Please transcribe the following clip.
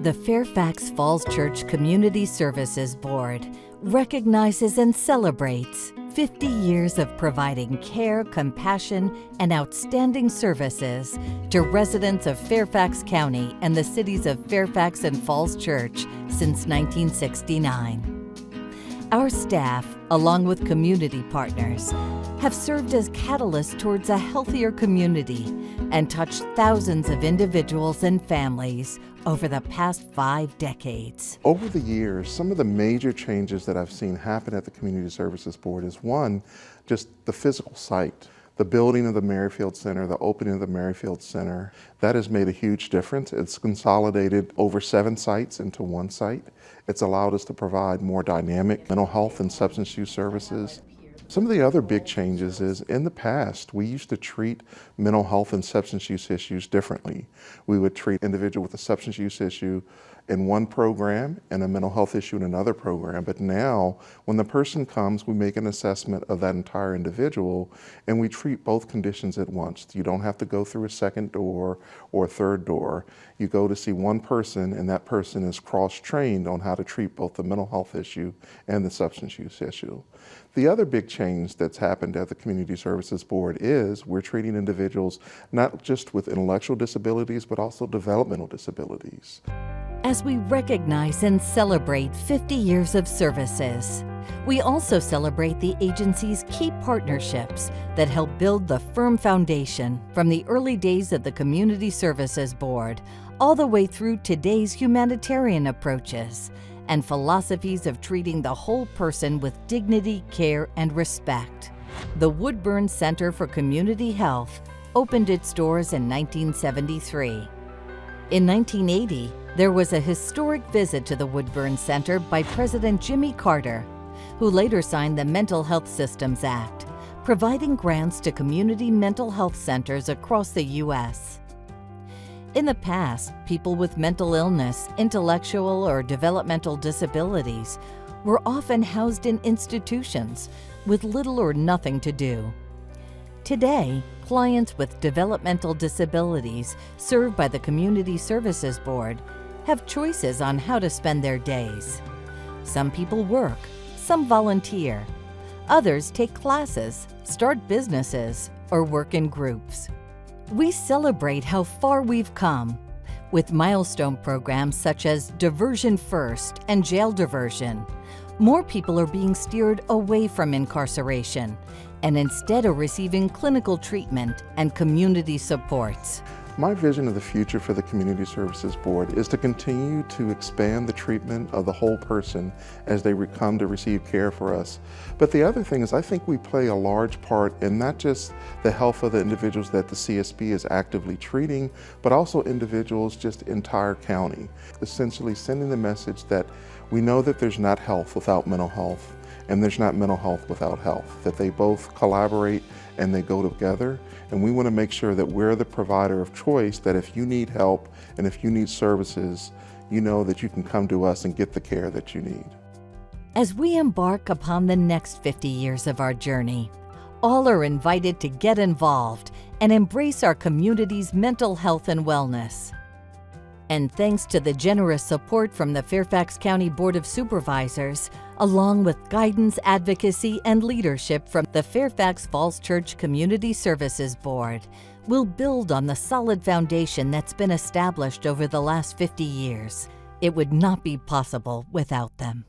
The Fairfax Falls Church Community Services Board recognizes and celebrates 50 years of providing care, compassion, and outstanding services to residents of Fairfax County and the cities of Fairfax and Falls Church since 1969. Our staff, along with community partners, have served as catalysts towards a healthier community and touched thousands of individuals and families over the past 5 decades. Over the years, some of the major changes that I've seen happen at the Community Services Board is one, just the physical site. The building of the Merrifield Center, the opening of the Merrifield Center, that has made a huge difference. It's consolidated over 7 sites into 1 site. It's allowed us to provide more dynamic mental health and substance use services. Some of the other big changes is in the past, we used to treat mental health and substance use issues differently. We would treat an individual with a substance use issue in one program and a mental health issue in another program. But now, when the person comes, we make an assessment of that entire individual and we treat both conditions at once. You don't have to go through a second door or a third door. You go to see one person and that person is cross-trained on how to treat both the mental health issue and the substance use issue. The other big change that's happened at the Community Services Board is we're treating individuals not just with intellectual disabilities, but also developmental disabilities. As we recognize and celebrate 50 years of services, we also celebrate the agency's key partnerships that help build the firm foundation from the early days of the Community Services Board all the way through today's humanitarian approaches and philosophies of treating the whole person with dignity, care, and respect. The Woodburn Center for Community Health opened its doors in 1973. In 1980, there was a historic visit to the Woodburn Center by President Jimmy Carter, who later signed the Mental Health Systems Act, providing grants to community mental health centers across the U.S. In the past, people with mental illness, intellectual or developmental disabilities were often housed in institutions with little or nothing to do. Today, clients with developmental disabilities served by the Community Services Board have choices on how to spend their days. Some people work, some volunteer. Others take classes, start businesses, or work in groups. We celebrate how far we've come with milestone programs such as Diversion First and Jail Diversion. More people are being steered away from incarceration and instead are receiving clinical treatment and community supports. My vision of the future for the Community Services Board is to continue to expand the treatment of the whole person as they come to receive care for us. But the other thing is I think we play a large part in not just the health of the individuals that the CSB is actively treating, but also individuals just entire county. Essentially sending the message that we know that there's not health without mental health, and there's not mental health without health, that they both collaborate and they go together. And we want to make sure that we're the provider of choice, that if you need help and if you need services, you know that you can come to us and get the care that you need. As we embark upon the next 50 years of our journey, all are invited to get involved and embrace our community's mental health and wellness. And thanks to the generous support from the Fairfax County Board of Supervisors, along with guidance, advocacy, and leadership from the Fairfax Falls Church Community Services Board, we'll build on the solid foundation that's been established over the last 50 years. It would not be possible without them.